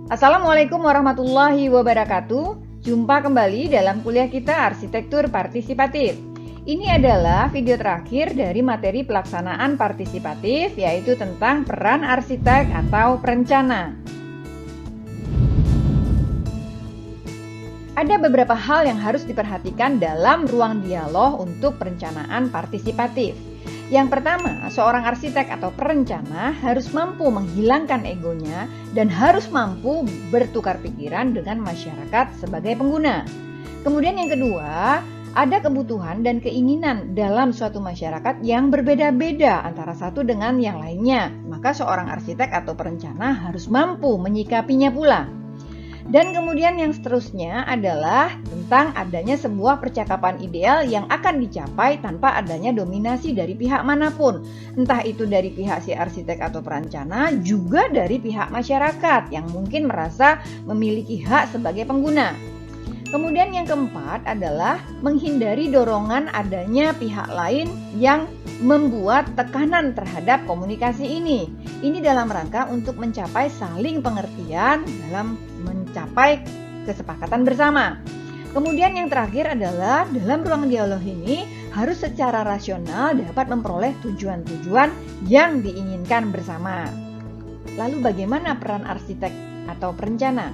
Assalamualaikum warahmatullahi wabarakatuh. Jumpa kembali dalam kuliah kita Arsitektur Partisipatif. Ini adalah video terakhir dari materi pelaksanaan partisipatif, yaitu tentang peran arsitek atau perencana. Ada beberapa hal yang harus diperhatikan dalam ruang dialog untuk perencanaan partisipatif. Yang pertama, seorang arsitek atau perencana harus mampu menghilangkan egonya dan harus mampu bertukar pikiran dengan masyarakat sebagai pengguna. Kemudian yang kedua, ada kebutuhan dan keinginan dalam suatu masyarakat yang berbeda-beda antara satu dengan yang lainnya. Maka seorang arsitek atau perencana harus mampu menyikapinya pula. Dan kemudian yang seterusnya adalah tentang adanya sebuah percakapan ideal yang akan dicapai tanpa adanya dominasi dari pihak manapun. Entah itu dari pihak si arsitek atau perencana, juga dari pihak masyarakat yang mungkin merasa memiliki hak sebagai pengguna. Kemudian yang keempat adalah menghindari dorongan adanya pihak lain yang membuat tekanan terhadap komunikasi ini. Ini dalam rangka untuk mencapai saling pengertian dalam mencapai kesepakatan bersama. Kemudian yang terakhir adalah dalam ruang dialog ini harus secara rasional dapat memperoleh tujuan-tujuan yang diinginkan bersama. Lalu bagaimana peran arsitek atau perencana?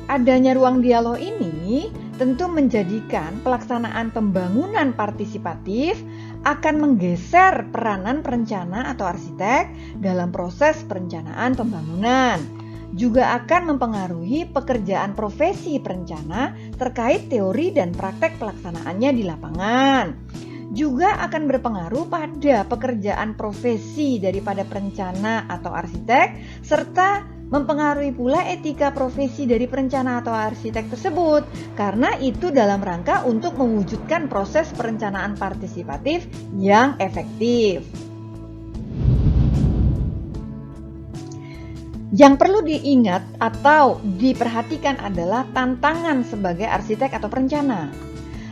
Adanya ruang dialog ini tentu menjadikan pelaksanaan pembangunan partisipatif akan menggeser peranan perencana atau arsitek dalam proses perencanaan pembangunan. Juga akan mempengaruhi pekerjaan profesi perencana terkait teori dan praktek pelaksanaannya di lapangan. Juga akan berpengaruh pada pekerjaan profesi daripada perencana atau arsitek, serta mempengaruhi pula etika profesi dari perencana atau arsitek tersebut, karena itu dalam rangka untuk mewujudkan proses perencanaan partisipatif yang efektif. Yang perlu diingat atau diperhatikan adalah tantangan sebagai arsitek atau perencana,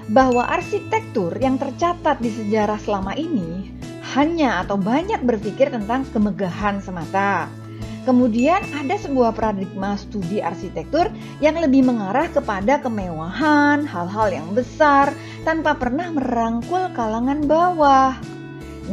bahwa arsitektur yang tercatat di sejarah selama ini hanya atau banyak berpikir tentang kemegahan semata. Kemudian ada sebuah paradigma studi arsitektur yang lebih mengarah kepada kemewahan, hal-hal yang besar, tanpa pernah merangkul kalangan bawah.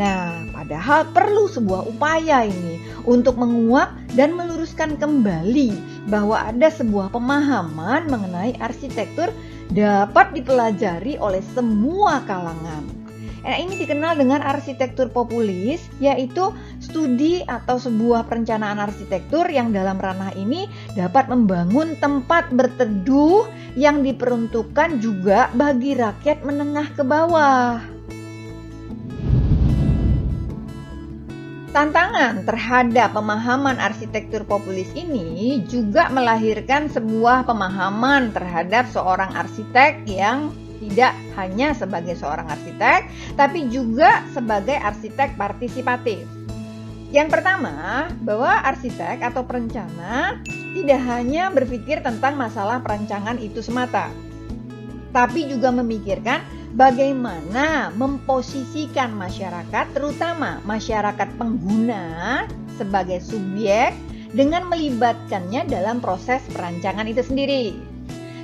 Nah, padahal perlu sebuah upaya ini untuk menguak dan meluruskan kembali bahwa ada sebuah pemahaman mengenai arsitektur dapat dipelajari oleh semua kalangan. Nah, ini dikenal dengan arsitektur populis, yaitu studi atau sebuah perencanaan arsitektur yang dalam ranah ini dapat membangun tempat berteduh yang diperuntukkan juga bagi rakyat menengah ke bawah. Tantangan terhadap pemahaman arsitektur populis ini juga melahirkan sebuah pemahaman terhadap seorang arsitek yang tidak hanya sebagai seorang arsitek, tapi juga sebagai arsitek partisipatif. Yang pertama, bahwa arsitek atau perencana tidak hanya berpikir tentang masalah perancangan itu semata, tapi juga memikirkan bagaimana memposisikan masyarakat, terutama masyarakat pengguna sebagai subjek dengan melibatkannya dalam proses perancangan itu sendiri.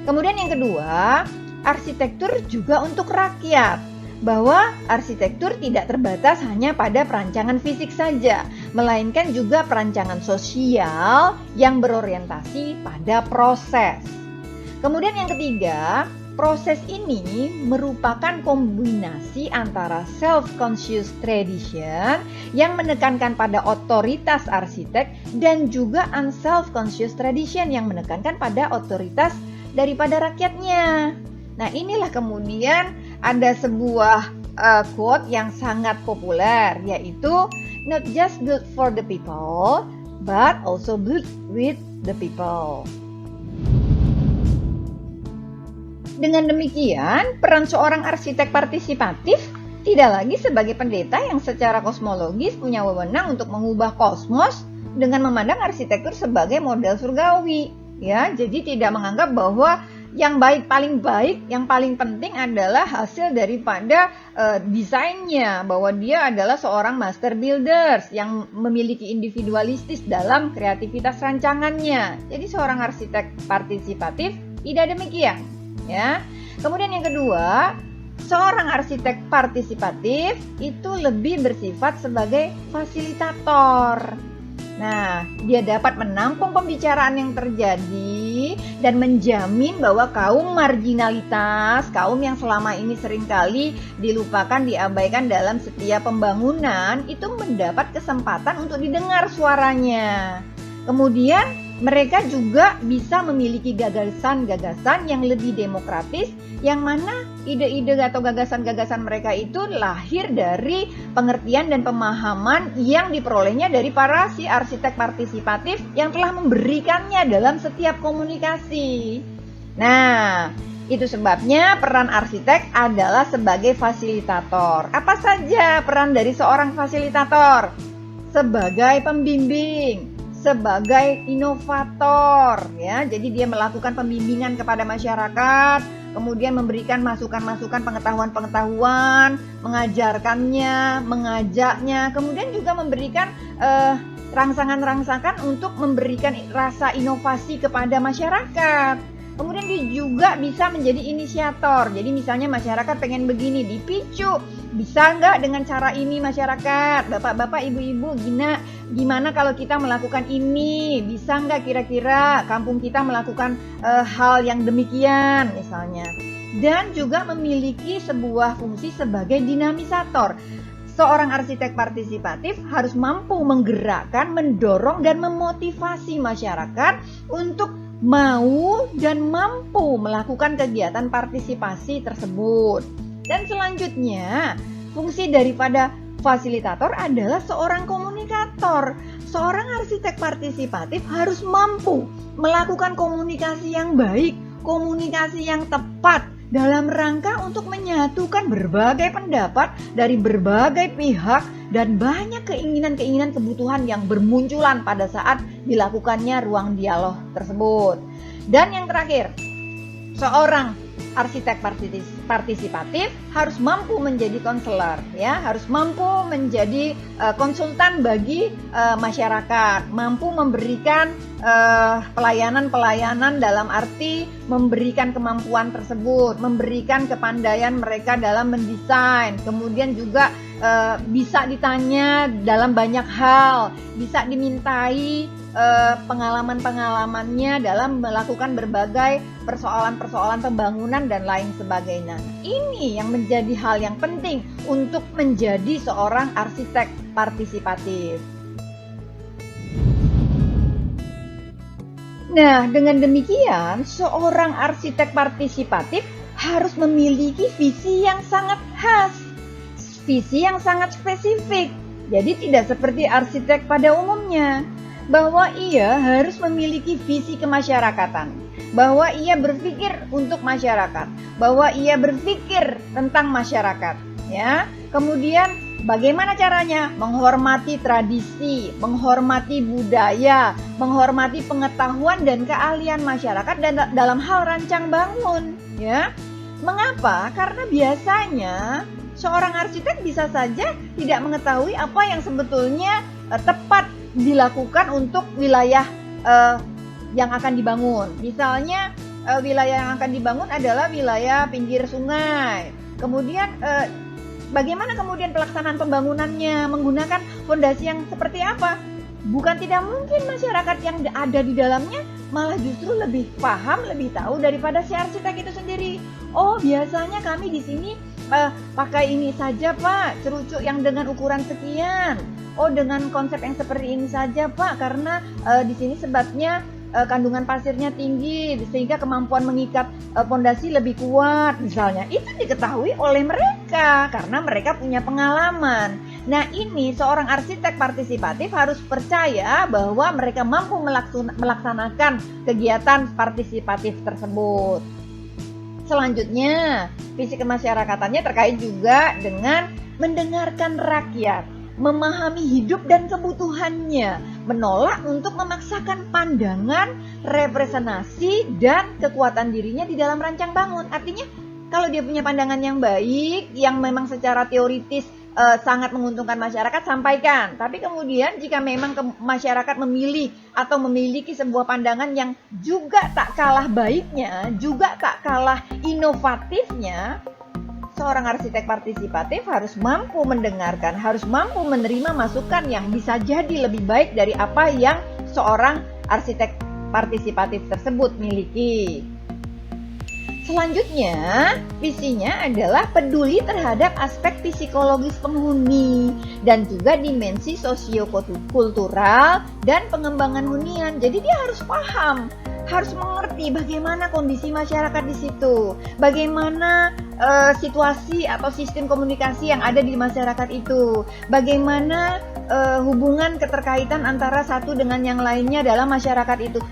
Kemudian yang kedua, arsitektur juga untuk rakyat, bahwa arsitektur tidak terbatas hanya pada perancangan fisik saja, melainkan juga perancangan sosial yang berorientasi pada proses. Kemudian yang ketiga, proses ini merupakan kombinasi antara self-conscious tradition yang menekankan pada otoritas arsitek dan juga unself-conscious tradition yang menekankan pada otoritas daripada rakyatnya. Nah, inilah kemudian ada sebuah quote yang sangat populer, yaitu not just built for the people, but also built with the people. Dengan demikian, peran seorang arsitek partisipatif tidak lagi sebagai pendeta yang secara kosmologis punya wewenang untuk mengubah kosmos dengan memandang arsitektur sebagai model surgawi. Ya, jadi tidak menganggap bahwa yang paling baik, yang paling penting adalah hasil daripada desainnya, bahwa dia adalah seorang master builders yang memiliki individualistis dalam kreativitas rancangannya. Jadi seorang arsitek partisipatif tidak demikian, ya. Kemudian yang kedua, seorang arsitek partisipatif itu lebih bersifat sebagai fasilitator. Nah, dia dapat menampung pembicaraan yang terjadi dan menjamin bahwa kaum marginalitas, kaum yang selama ini seringkali dilupakan, diabaikan dalam setiap pembangunan, itu mendapat kesempatan untuk didengar suaranya. Kemudian mereka juga bisa memiliki gagasan-gagasan yang lebih demokratis, yang mana ide-ide atau gagasan-gagasan mereka itu lahir dari pengertian dan pemahaman yang diperolehnya dari para si arsitek partisipatif yang telah memberikannya dalam setiap komunikasi. Nah, itu sebabnya peran arsitek adalah sebagai fasilitator. Apa saja peran dari seorang fasilitator? Sebagai pembimbing, sebagai inovator, ya. Jadi dia melakukan pembimbingan kepada masyarakat, kemudian memberikan masukan-masukan, pengetahuan-pengetahuan, mengajarkannya, mengajaknya, kemudian juga memberikan rangsangan-rangsangan untuk memberikan rasa inovasi kepada masyarakat. Kemudian dia juga bisa menjadi inisiator. Jadi misalnya masyarakat pengen begini, dipicu. Bisa nggak dengan cara ini masyarakat? Bapak-bapak, ibu-ibu, gimana kalau kita melakukan ini? Bisa nggak kira-kira kampung kita melakukan hal yang demikian misalnya? Dan juga memiliki sebuah fungsi sebagai dinamisator. Seorang arsitek partisipatif harus mampu menggerakkan, mendorong, dan memotivasi masyarakat untuk mau dan mampu melakukan kegiatan partisipasi tersebut. Dan selanjutnya, fungsi daripada fasilitator adalah seorang komunikator. Seorang arsitek partisipatif harus mampu melakukan komunikasi yang baik, komunikasi yang tepat dalam rangka untuk menyatukan berbagai pendapat dari berbagai pihak dan banyak keinginan-keinginan, kebutuhan yang bermunculan pada saat dilakukannya ruang dialog tersebut. Dan yang terakhir, seorang arsitek partisipatif harus mampu menjadi konselor, ya, harus mampu menjadi konsultan bagi masyarakat, mampu memberikan pelayanan-pelayanan dalam arti memberikan kemampuan tersebut, memberikan kepandaian mereka dalam mendesain, kemudian juga bisa ditanya dalam banyak hal, bisa dimintai pengalaman-pengalamannya dalam melakukan berbagai persoalan-persoalan pembangunan dan lain sebagainya. Ini yang menjadi hal yang penting untuk menjadi seorang arsitek partisipatif. Nah, dengan demikian, seorang arsitek partisipatif harus memiliki visi yang sangat khas, visi yang sangat spesifik. Jadi tidak seperti arsitek pada umumnya, bahwa ia harus memiliki visi kemasyarakatan, bahwa ia berpikir untuk masyarakat, bahwa ia berpikir tentang masyarakat, ya. Kemudian bagaimana caranya? Menghormati tradisi, menghormati budaya, menghormati pengetahuan dan keahlian masyarakat dan dalam hal rancang bangun, ya. Mengapa? Karena biasanya seorang arsitek bisa saja tidak mengetahui apa yang sebetulnya tepat dilakukan untuk wilayah yang akan dibangun. Misalnya wilayah yang akan dibangun adalah wilayah pinggir sungai. Kemudian bagaimana kemudian pelaksanaan pembangunannya, menggunakan fondasi yang seperti apa? Bukan tidak mungkin masyarakat yang ada di dalamnya malah justru lebih paham, lebih tahu daripada si arsitek itu sendiri. Oh, biasanya kami di sini pakai ini saja, Pak, cerucuk yang dengan ukuran sekian. Oh, dengan konsep yang seperti ini saja, Pak, karena di sini sebabnya kandungan pasirnya tinggi sehingga kemampuan mengikat fondasi lebih kuat misalnya. Itu diketahui oleh mereka karena mereka punya pengalaman. Nah, ini seorang arsitek partisipatif harus percaya bahwa mereka mampu melaksanakan kegiatan partisipatif tersebut. Selanjutnya, visi kemasyarakatannya terkait juga dengan mendengarkan rakyat, memahami hidup dan kebutuhannya, menolak untuk memaksakan pandangan, representasi, dan kekuatan dirinya di dalam rancang bangun. Artinya, kalau dia punya pandangan yang baik, yang memang secara teoritis sangat menguntungkan masyarakat, sampaikan. Tapi kemudian jika memang masyarakat memilih atau memiliki sebuah pandangan yang juga tak kalah baiknya, juga tak kalah inovatifnya, seorang arsitek partisipatif harus mampu mendengarkan, harus mampu menerima masukan yang bisa jadi lebih baik dari apa yang seorang arsitek partisipatif tersebut miliki. Selanjutnya, visinya adalah peduli terhadap aspek psikologis penghuni dan juga dimensi sosiokultural dan pengembangan hunian. Jadi dia harus paham, harus mengerti bagaimana kondisi masyarakat di situ, bagaimana situasi atau sistem komunikasi yang ada di masyarakat itu, bagaimana hubungan keterkaitan antara satu dengan yang lainnya dalam masyarakat itu.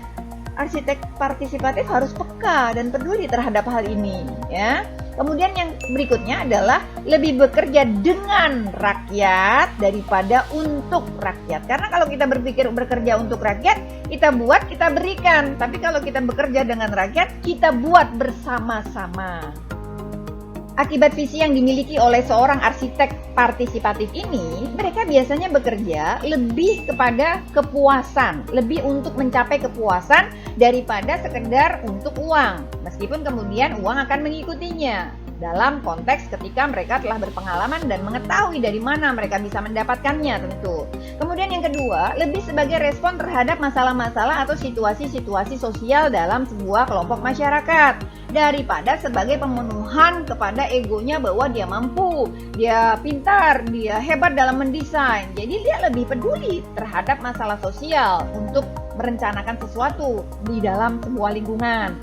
Arsitek partisipatif harus peka dan peduli terhadap hal ini, ya. Kemudian yang berikutnya adalah lebih bekerja dengan rakyat daripada untuk rakyat. Karena kalau kita berpikir bekerja untuk rakyat, kita buat, kita berikan. Tapi kalau kita bekerja dengan rakyat, kita buat bersama-sama. Akibat visi yang dimiliki oleh seorang arsitek partisipatif ini, mereka biasanya bekerja lebih kepada kepuasan, lebih untuk mencapai kepuasan daripada sekedar untuk uang. Meskipun kemudian uang akan mengikutinya dalam konteks ketika mereka telah berpengalaman dan mengetahui dari mana mereka bisa mendapatkannya tentu. Kemudian yang kedua, lebih sebagai respon terhadap masalah-masalah atau situasi-situasi sosial dalam sebuah kelompok masyarakat, daripada sebagai pemenuhan kepada egonya bahwa dia mampu, dia pintar, dia hebat dalam mendesain. Jadi dia lebih peduli terhadap masalah sosial untuk merencanakan sesuatu di dalam sebuah lingkungan.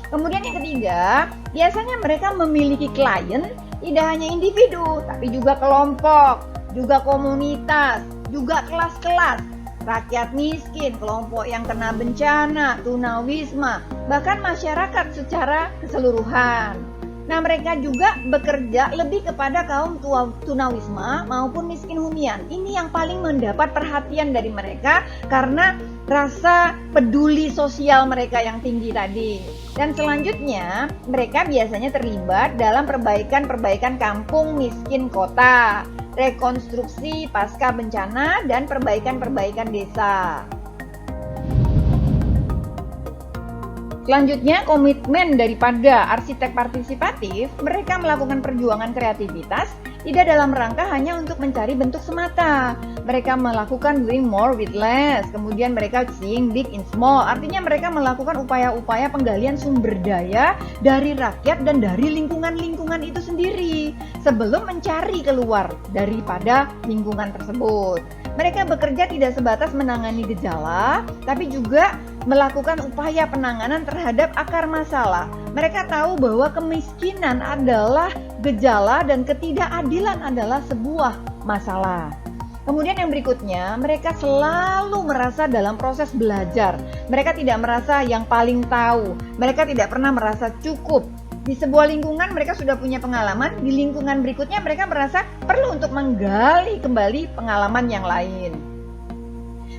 Kemudian yang ketiga, biasanya mereka memiliki klien tidak hanya individu, tapi juga kelompok, juga komunitas, juga kelas-kelas, rakyat miskin, kelompok yang kena bencana, tunawisma, bahkan masyarakat secara keseluruhan. Nah, mereka juga bekerja lebih kepada kaum tunawisma maupun miskin hunian. Ini yang paling mendapat perhatian dari mereka karena rasa peduli sosial mereka yang tinggi tadi. Dan selanjutnya, mereka biasanya terlibat dalam perbaikan kampung miskin kota, rekonstruksi pasca bencana, dan perbaikan desa. Selanjutnya, komitmen daripada arsitek partisipatif, mereka melakukan perjuangan kreativitas tidak dalam rangka hanya untuk mencari bentuk semata. Mereka melakukan doing more with less, kemudian mereka seeing big in small, artinya mereka melakukan upaya-upaya penggalian sumber daya dari rakyat dan dari lingkungan-lingkungan itu sendiri, sebelum mencari keluar daripada lingkungan tersebut. Mereka bekerja tidak sebatas menangani gejala, tapi juga melakukan upaya penanganan terhadap akar masalah. Mereka tahu bahwa kemiskinan adalah gejala dan ketidakadilan adalah sebuah masalah. Kemudian yang berikutnya, mereka selalu merasa dalam proses belajar. Mereka tidak merasa yang paling tahu. Mereka tidak pernah merasa cukup. Di sebuah lingkungan mereka sudah punya pengalaman, di lingkungan berikutnya mereka merasa perlu untuk menggali kembali pengalaman yang lain.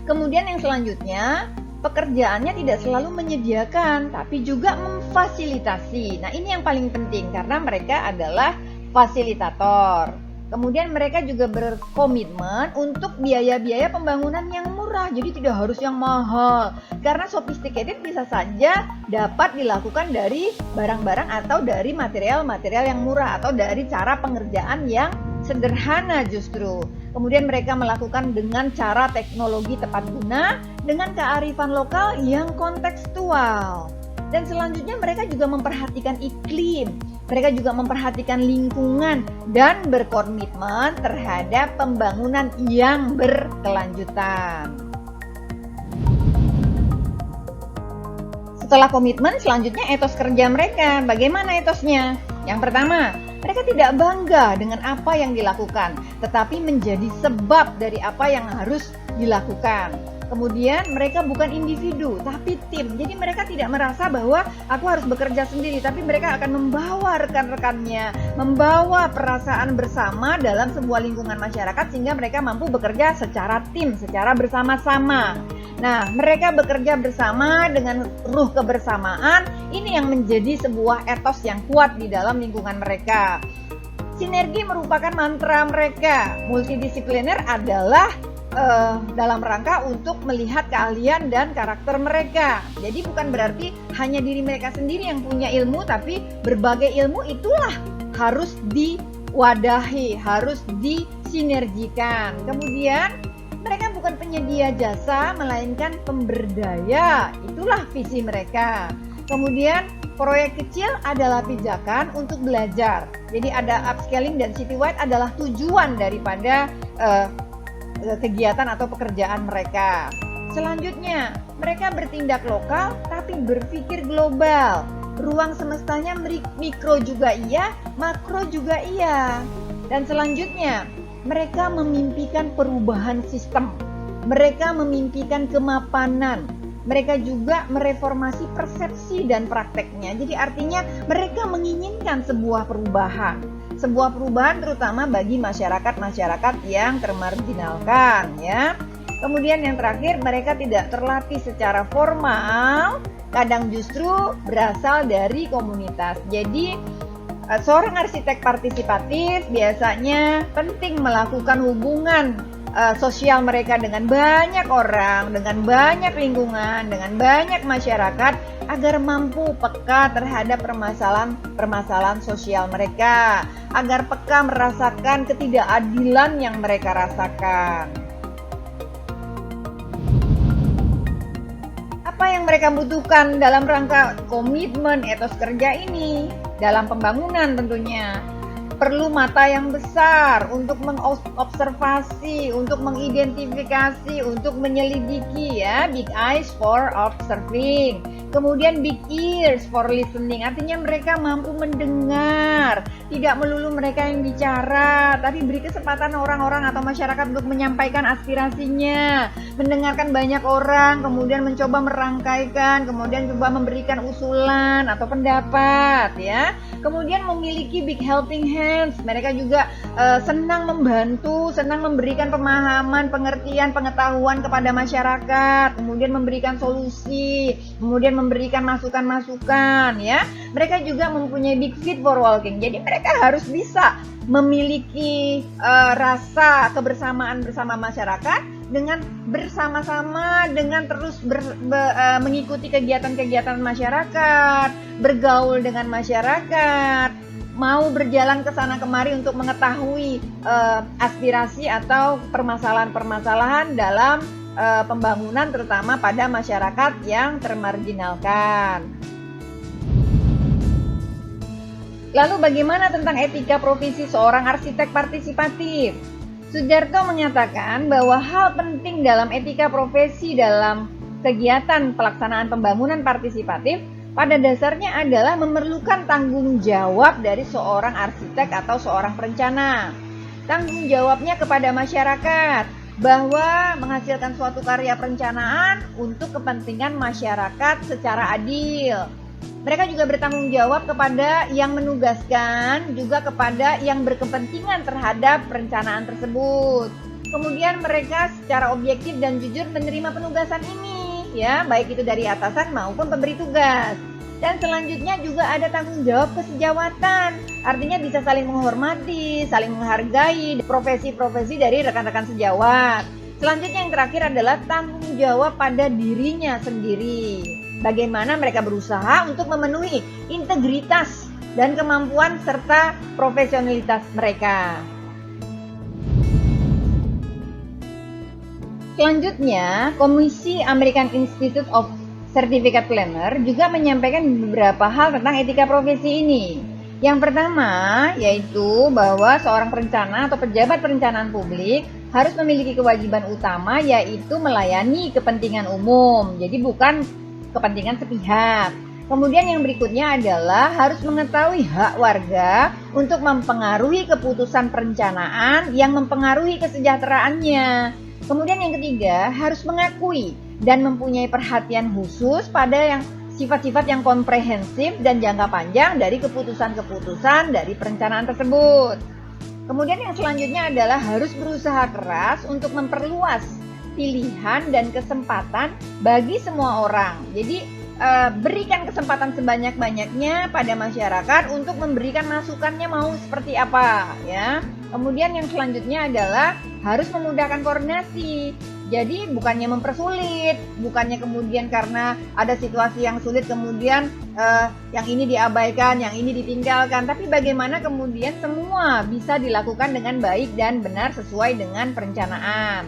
Kemudian yang selanjutnya, pekerjaannya tidak selalu menyediakan, tapi juga memfasilitasi. Nah, ini yang paling penting karena mereka adalah fasilitator. Kemudian mereka juga berkomitmen untuk biaya-biaya pembangunan yang murah, jadi tidak harus yang mahal. Karena sophisticated bisa saja dapat dilakukan dari barang-barang atau dari material-material yang murah atau dari cara pengerjaan yang sederhana justru. Kemudian mereka melakukan dengan cara teknologi tepat guna, dengan kearifan lokal yang kontekstual. Dan selanjutnya mereka juga memperhatikan iklim, mereka juga memperhatikan lingkungan dan berkomitmen terhadap pembangunan yang berkelanjutan. Setelah komitmen, selanjutnya etos kerja mereka. Bagaimana etosnya? Yang pertama, mereka tidak bangga dengan apa yang dilakukan, tetapi menjadi sebab dari apa yang harus dilakukan. Kemudian mereka bukan individu, tapi tim. Jadi mereka tidak merasa bahwa aku harus bekerja sendiri, tapi mereka akan membawa rekan-rekannya, membawa perasaan bersama dalam sebuah lingkungan masyarakat sehingga mereka mampu bekerja secara tim, secara bersama-sama. Nah, mereka bekerja bersama dengan ruh kebersamaan, ini yang menjadi sebuah etos yang kuat di dalam lingkungan mereka. Sinergi merupakan mantra mereka. Multidisipliner adalah dalam rangka untuk melihat keahlian dan karakter mereka. Jadi bukan berarti hanya diri mereka sendiri yang punya ilmu, tapi berbagai ilmu itulah harus diwadahi, harus disinergikan. Kemudian mereka bukan penyedia jasa, melainkan pemberdaya. Itulah visi mereka. Kemudian proyek kecil adalah pijakan untuk belajar. Jadi ada upscaling dan citywide adalah tujuan daripada kegiatan atau pekerjaan mereka. Selanjutnya, mereka bertindak lokal tapi berpikir global. Ruang semestanya mikro juga iya, makro juga iya. Dan selanjutnya, mereka memimpikan perubahan sistem. Mereka memimpikan kemapanan. Mereka juga mereformasi persepsi dan prakteknya. Jadi artinya mereka menginginkan sebuah perubahan. Sebuah perubahan terutama bagi masyarakat-masyarakat yang termarginalkan, ya. Kemudian yang terakhir, mereka tidak terlatih secara formal, kadang justru berasal dari komunitas. Jadi seorang arsitek partisipatif biasanya penting melakukan hubungan sosial mereka dengan banyak orang, dengan banyak lingkungan, dengan banyak masyarakat agar mampu peka terhadap permasalahan sosial mereka, agar peka merasakan ketidakadilan yang mereka rasakan. Apa yang mereka butuhkan dalam rangka komitmen etos kerja ini? Dalam pembangunan tentunya. Perlu mata yang besar untuk mengobservasi, untuk mengidentifikasi, untuk menyelidiki, ya. Big eyes for observing. Kemudian big ears for listening. Artinya mereka mampu mendengar. Tidak melulu mereka yang bicara, tapi beri kesempatan orang-orang atau masyarakat untuk menyampaikan aspirasinya. Mendengarkan banyak orang, kemudian mencoba merangkaikan, kemudian coba memberikan usulan atau pendapat, ya. Kemudian memiliki big helping hands. Mereka juga senang membantu, senang memberikan pemahaman, pengertian, pengetahuan kepada masyarakat, kemudian memberikan solusi, kemudian memberikan masukan-masukan, ya. Mereka juga mempunyai big feet for walking. Jadi mereka harus bisa memiliki rasa kebersamaan bersama masyarakat dengan bersama-sama, dengan terus mengikuti kegiatan-kegiatan masyarakat, bergaul dengan masyarakat, mau berjalan ke sana kemari untuk mengetahui aspirasi atau permasalahan-permasalahan dalam pembangunan terutama pada masyarakat yang termarginalkan. Lalu bagaimana tentang etika profesi seorang arsitek partisipatif? Sujarto menyatakan bahwa hal penting dalam etika profesi dalam kegiatan pelaksanaan pembangunan partisipatif pada dasarnya adalah memerlukan tanggung jawab dari seorang arsitek atau seorang perencana. Tanggung jawabnya kepada masyarakat bahwa menghasilkan suatu karya perencanaan untuk kepentingan masyarakat secara adil. Mereka juga bertanggung jawab kepada yang menugaskan, juga kepada yang berkepentingan terhadap perencanaan tersebut. Kemudian mereka secara objektif dan jujur menerima penugasan ini, ya, baik itu dari atasan maupun pemberi tugas. Dan selanjutnya juga ada tanggung jawab kesejawatan, artinya bisa saling menghormati, saling menghargai profesi-profesi dari rekan-rekan sejawat. Selanjutnya yang terakhir adalah tanggung jawab pada dirinya sendiri. Bagaimana mereka berusaha untuk memenuhi integritas dan kemampuan serta profesionalitas mereka. Selanjutnya, Komisi American Institute of Certificate Planner juga menyampaikan beberapa hal tentang etika profesi ini. Yang pertama, yaitu bahwa seorang perencana atau pejabat perencanaan publik harus memiliki kewajiban utama, yaitu melayani kepentingan umum. Jadi bukan kepentingan sepihak. Kemudian yang berikutnya adalah harus mengetahui hak warga untuk mempengaruhi keputusan perencanaan yang mempengaruhi kesejahteraannya. Kemudian yang ketiga, harus mengakui dan mempunyai perhatian khusus pada yang sifat-sifat yang komprehensif dan jangka panjang dari keputusan-keputusan dari perencanaan tersebut. Kemudian yang selanjutnya adalah harus berusaha keras untuk memperluas pilihan dan kesempatan bagi semua orang. Jadi berikan kesempatan sebanyak-banyaknya pada masyarakat untuk memberikan masukannya mau seperti apa ya. Kemudian yang selanjutnya adalah harus memudahkan koordinasi. Jadi bukannya mempersulit, bukannya kemudian karena ada situasi yang sulit kemudian yang ini diabaikan, yang ini ditinggalkan, tapi bagaimana kemudian semua bisa dilakukan dengan baik dan benar sesuai dengan perencanaan.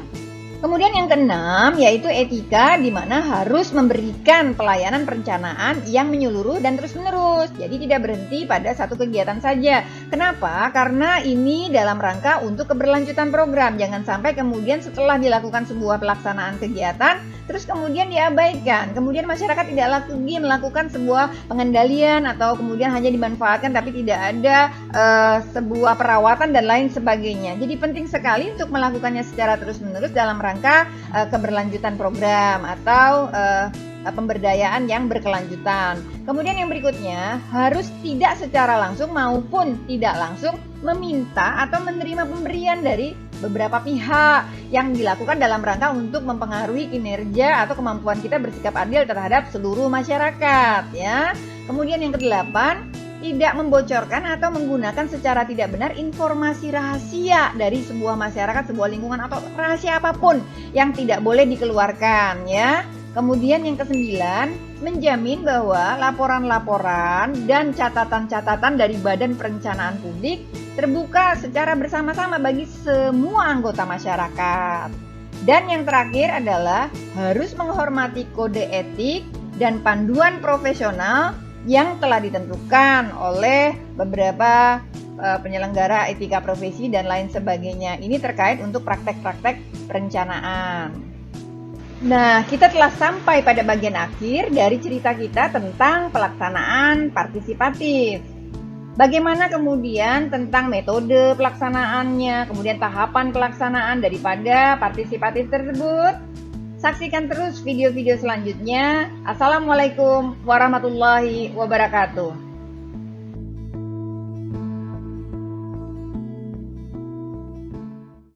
Kemudian yang keenam yaitu etika, di mana harus memberikan pelayanan perencanaan yang menyeluruh dan terus-menerus. Jadi tidak berhenti pada satu kegiatan saja. Kenapa? Karena ini dalam rangka untuk keberlanjutan program. Jangan sampai kemudian setelah dilakukan sebuah pelaksanaan kegiatan, terus kemudian diabaikan. Kemudian masyarakat tidak lagi melakukan sebuah pengendalian atau kemudian hanya dimanfaatkan tapi tidak ada sebuah perawatan dan lain sebagainya. Jadi penting sekali untuk melakukannya secara terus-menerus dalam rangka keberlanjutan program atau pemberdayaan yang berkelanjutan. Kemudian yang berikutnya, harus tidak secara langsung maupun tidak langsung meminta atau menerima pemberian dari beberapa pihak yang dilakukan dalam rangka untuk mempengaruhi kinerja atau kemampuan kita bersikap adil terhadap seluruh masyarakat ya. Kemudian yang kedelapan, tidak membocorkan atau menggunakan secara tidak benar informasi rahasia dari sebuah masyarakat, sebuah lingkungan atau rahasia apapun yang tidak boleh dikeluarkan ya. Kemudian yang kesembilan, menjamin bahwa laporan-laporan dan catatan-catatan dari Badan Perencanaan Publik terbuka secara bersama-sama bagi semua anggota masyarakat. Dan yang terakhir adalah harus menghormati kode etik dan panduan profesional yang telah ditentukan oleh beberapa penyelenggara etika profesi dan lain sebagainya. Ini terkait untuk praktek-praktek perencanaan. Nah, kita telah sampai pada bagian akhir dari cerita kita tentang pelaksanaan partisipatif. Bagaimana kemudian tentang metode pelaksanaannya, kemudian tahapan pelaksanaan daripada partisipatif tersebut? Saksikan terus video-video selanjutnya. Assalamualaikum warahmatullahi wabarakatuh.